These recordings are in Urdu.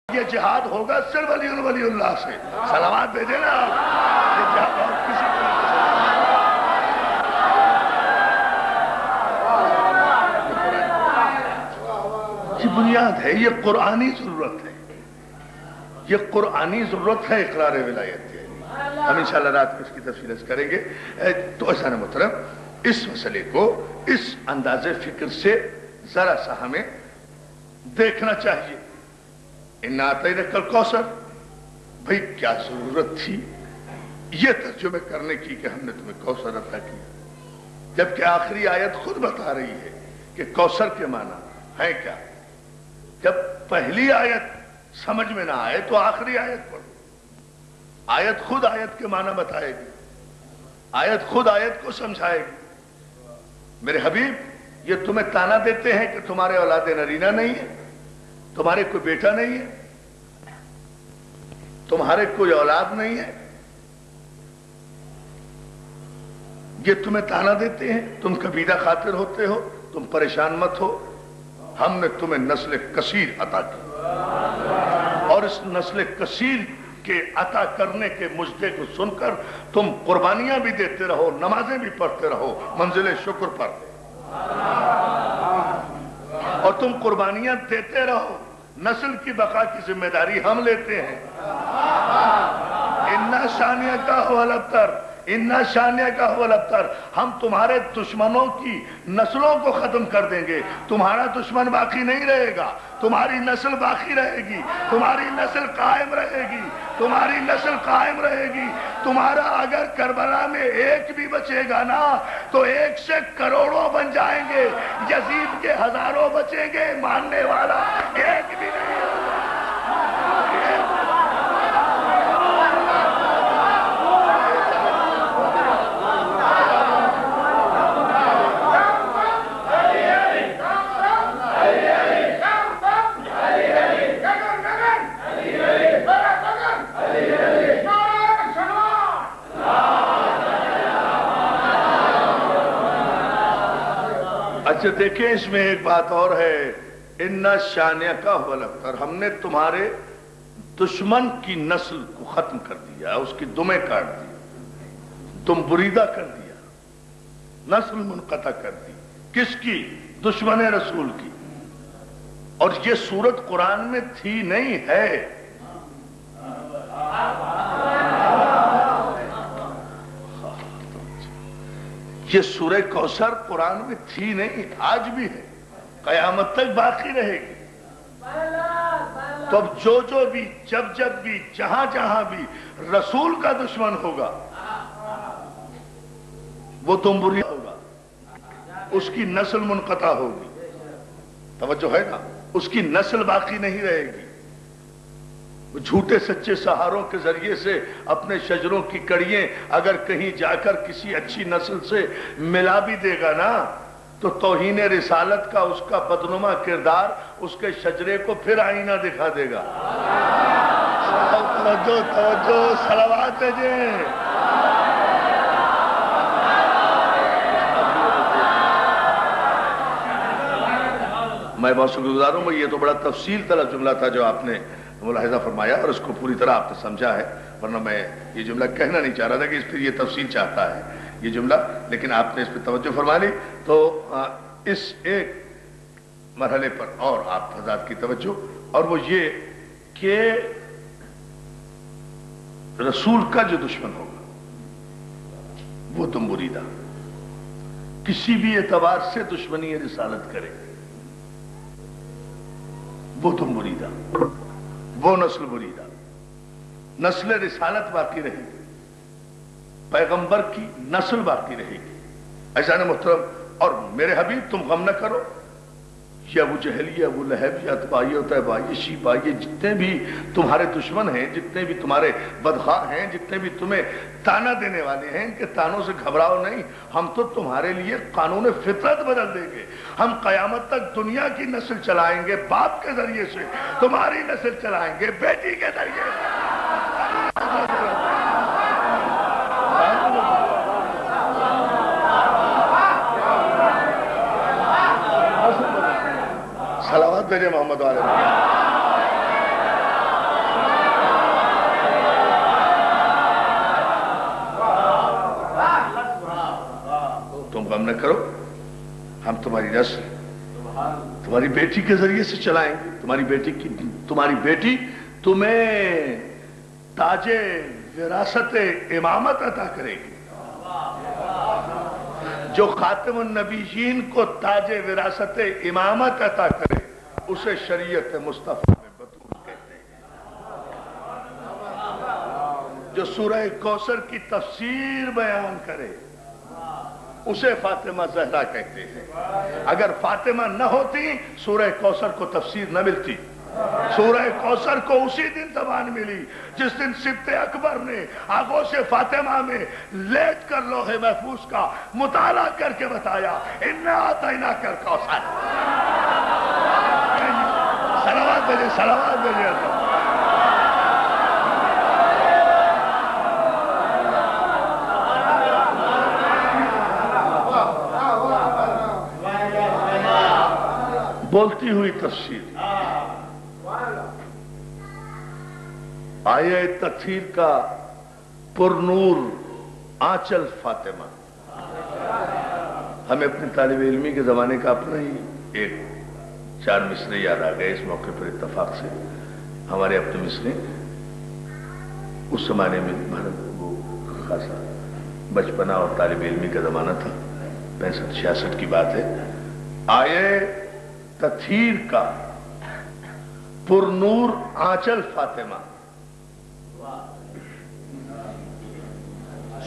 یہ جہاد ہوگا صرف ولی اللہ سے. صلوات بھیجے نا آپ. یہ جہاد اور کسی یہ بنیاد ہے. یہ قرآنی ضرورت ہے. یہ قرآنی ضرورت ہے اقرار ولایت کی. ہم انشاءاللہ رات میں اس کی تفصیل کریں گے. تو ایسا محترم اس مسئلے کو اس انداز فکر سے ذرا سا ہمیں دیکھنا چاہیے. اِنَّا أَعْطَيْنَاكَ الْكَوْثَرَ. بھئی کیا ضرورت تھی یہ ترجمے کرنے کی کہ ہم نے تمہیں کوثر عطا کیا، جبکہ آخری آیت خود بتا رہی ہے کہ کوثر کے معنی ہے کیا. جب پہلی آیت سمجھ میں نہ آئے تو آخری آیت پڑھو. آیت خود آیت کے معنی بتائے گی. آیت خود آیت کو سمجھائے گی. میرے حبیب، یہ تمہیں تانا دیتے ہیں کہ تمہارے اولاد نرینہ نہیں ہے، تمہارے کوئی بیٹا نہیں ہے، تمہارے کوئی اولاد نہیں ہے. یہ تمہیں تانا دیتے ہیں. تم کبیرہ خاطر ہوتے ہو. تم پریشان مت ہو. ہم نے تمہیں نسل کثیر عطا کی، اور اس نسل کثیر کے عطا کرنے کے مجدے کو سن کر تم قربانیاں بھی دیتے رہو، نمازیں بھی پڑھتے رہو منزل شکر پر. اور تم قربانیاں دیتے رہو. نسل کی بقا کی ذمہ داری ہم لیتے ہیں. اِنَّا شَانِئَكَ هُوَ الْأَبْتَرُ. اِنَّا شَانِئَكَ هُوَ الْأَبْتَرُ. ہم تمہارے دشمنوں کی نسلوں کو ختم کر دیں گے. تمہارا دشمن باقی نہیں رہے گا. تمہاری نسل باقی رہے گی. تمہاری نسل قائم رہے گی. تمہاری نسل قائم رہے گی. تمہارا اگر کربلا میں ایک بھی بچے گا نا تو ایک سے کروڑوں بن جائیں گے. یزید کے ہزاروں بچیں گے، ماننے والا ایک بھی نہیں ہوگا. اچھا دیکھیں، اس میں ایک بات اور ہے. اِنَّا شَانِئَكَ هُوَ الْأَبْتَرُ. ہم نے تمہارے دشمن کی نسل کو ختم کر دیا، اس کی دمیں کاٹ دی، تم بریدہ کر دیا، نسل منقطع کر دی. کس کی؟ دشمن رسول کی. اور یہ صورت قرآن میں تھی نہیں ہے. یہ سورہ کوثر قرآن میں تھی نہیں، آج بھی ہے، قیامت تک باقی رہے گی. تو اب جو بھی، جب بھی، جہاں جہاں بھی رسول کا دشمن ہوگا وہ تمبری ہوگا، اس کی نسل منقطع ہوگی. توجہ ہے نا؟ اس کی نسل باقی نہیں رہے گی. جھوٹے سچے سہاروں کے ذریعے سے اپنے شجروں کی کڑیاں اگر کہیں جا کر کسی اچھی نسل سے ملا بھی دے گا نا تو توہین رسالت کا اس کا بدنما کردار اس کے شجرے کو پھر آئینہ دکھا دے گا. توجہ صلوات جی. میں بہت شکر گزار ہوں. یہ تو بڑا تفصیل طلب جملہ تھا جو آپ نے ملاحظہ فرمایا، اور اس کو پوری طرح آپ نے سمجھا ہے. ورنہ میں یہ جملہ کہنا نہیں چاہ رہا تھا کہ اس پہ یہ تفصیل چاہتا ہے یہ جملہ، لیکن آپ نے اس پہ توجہ فرما لی. تو اس ایک مرحلے پر اور آپ حضرات کی توجہ، اور وہ یہ کہ رسول کا جو دشمن ہوگا وہ تم بریدہ، کسی بھی اعتبار سے دشمنی رسالت کرے وہ تم بریدہ، وہ نسل بریدہ. نسل رسالت باقی رہے گی، پیغمبر کی نسل باقی رہے گی. ایسا نا محترم؟ اور میرے حبیب تم غم نہ کرو. یہ ابو جہل، یہ ابو لہب، یہ عتبہ، یہ عتیبہ، یہ شیبہ، یہ جتنے بھی تمہارے دشمن ہیں، جتنے بھی تمہارے بدخواہ ہیں، جتنے بھی تمہیں تانا دینے والے ہیں، ان کے تانوں سے گھبراؤ نہیں. ہم تو تمہارے لیے قانون فطرت بدل دیں گے. ہم قیامت تک دنیا کی نسل چلائیں گے. باپ کے ذریعے سے تمہاری نسل چلائیں گے، بیٹی کے ذریعے سے. صلوات بھیجے محمد والے. ہم تمہاری نسل تمہاری بیٹی کے ذریعے سے چلائیں گے. تمہاری بیٹی تمہیں تاج وراثت امامت عطا کرے گی. جو خاتم النبیین کو تاج وراثت امامت عطا کرے اسے شریعت مصطفیٰ میں بطول کہتے ہیں. جو سورہ کوثر کی تفسیر بیان کرے اسے فاطمہ زہرا کہتے ہیں. اگر فاطمہ نہ ہوتی سورہ کوثر کو تفسیر نہ ملتی. سورہ کوثر کو اسی دن زبان ملی جس دن سبط اکبر نے آغوش فاطمہ میں لیٹ کر لوح محفوظ کا مطالعہ کر کے بتایا اِنَّا أَعْطَيْنَاكَ الْكَوْثَرَ. صلوات بھیجے بولتی ہوئی تفسیر. آیہ تطہیر کا پر نور آنچل فاطمہ. ہمیں اپنے طالب علمی کے زمانے کا اپنا ہی ایک 4 مصرے یاد آ گئے اس موقع پر اتفاق سے. ہمارے اپنے مصرے اس زمانے میں وہ خاصا بچپنا اور طالب علمی کا زمانہ تھا. 65-66 کی بات ہے. آیہ تطہیر کا پر نور آنچل فاطمہ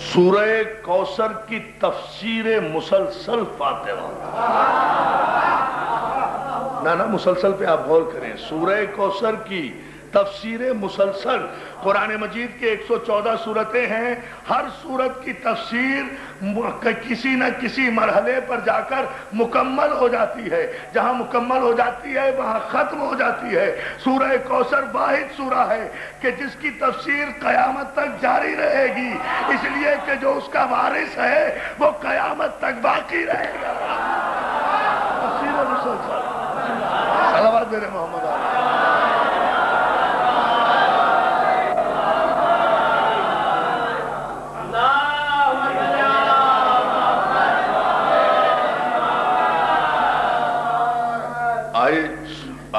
سورہ کوثر کی تفسیر مسلسل فاطمہ. نہ مسلسل پہ آپ غور کریں. سورہ کوثر کی تفسیر مسلسل. قرآن مجید کے 114 سورتیں ہیں. ہر سورت کی تفسیر کسی نہ کسی مرحلے پر جا کر مکمل ہو جاتی ہے. جہاں مکمل ہو جاتی ہے وہاں ختم ہو جاتی ہے. سورہ کوثر واحد سورہ ہے کہ جس کی تفسیر قیامت تک جاری رہے گی اس لیے کہ جو اس کا وارث ہے وہ قیامت تک باقی رہے گا. تفسیر مسلسل. صلوات میرے محمد علیہ.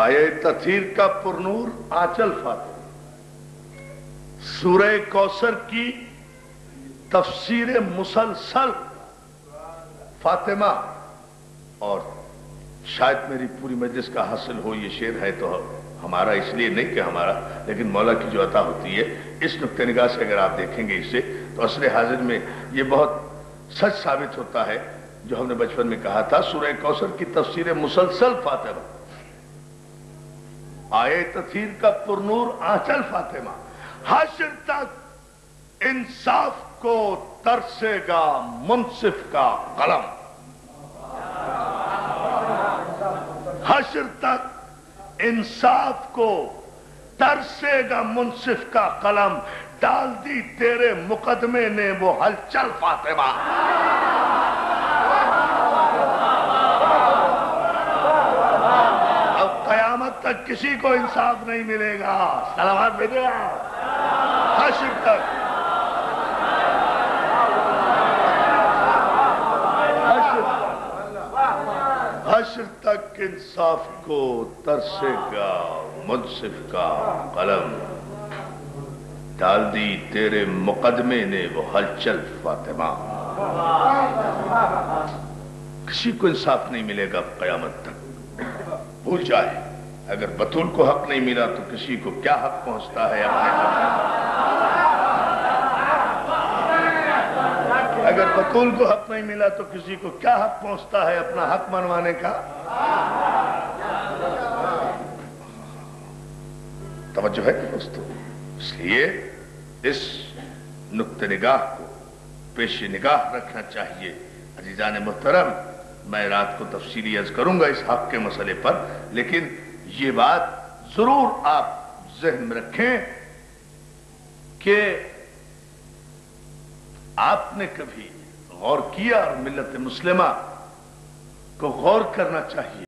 آیہ تطہیر کا پرنور آنچل فاطمہ سورہ کوثر کی تفسیر مسلسل فاطمہ. اور شاید میری پوری مجلس کا حاصل ہو یہ شعر ہے تو ہمارا اس لیے نہیں کہ ہمارا لیکن مولا کی جو عطا ہوتی ہے اس نقطہ نگاہ سے اگر آپ دیکھیں گے اسے تو عصر حاضر میں یہ بہت سچ ثابت ہوتا ہے جو ہم نے بچپن میں کہا تھا. سورہ کوثر کی تفسیر مسلسل فاطمہ آیہ تطہیر کا پرنور آنچل فاطمہ. حشر تک انصاف کو ترسے گا منصف کا قلم. حشر تک انصاف کو ترسے گا منصف کا قلم. ڈال دی تیرے مقدمے نے وہ ہلچل فاطمہ. تک کسی کو انصاف نہیں ملے گا. صلوات بھیجے حشر تک. حشر تک انصاف کو ترسے گا منصف کا قلم. ڈال دی تیرے مقدمے نے وہ ہلچل فاطمہ. کسی کو انصاف نہیں ملے گا قیامت تک. بھول جائے اگر بطول کو حق نہیں ملا تو کسی کو کیا حق پہنچتا ہے اپنے حق. اگر بطول کو حق نہیں ملا تو کسی کو کیا حق پہنچتا ہے اپنا حق منوانے کا. توجہ ہے دوستو. اس لیے اس نقطہ نگاہ کو پیش نگاہ رکھنا چاہیے. عزیزان محترم میں رات کو تفصیلی عرض کروں گا اس حق کے مسئلے پر لیکن یہ بات ضرور آپ ذہن میں رکھیں کہ آپ نے کبھی غور کیا اور ملت مسلمہ کو غور کرنا چاہیے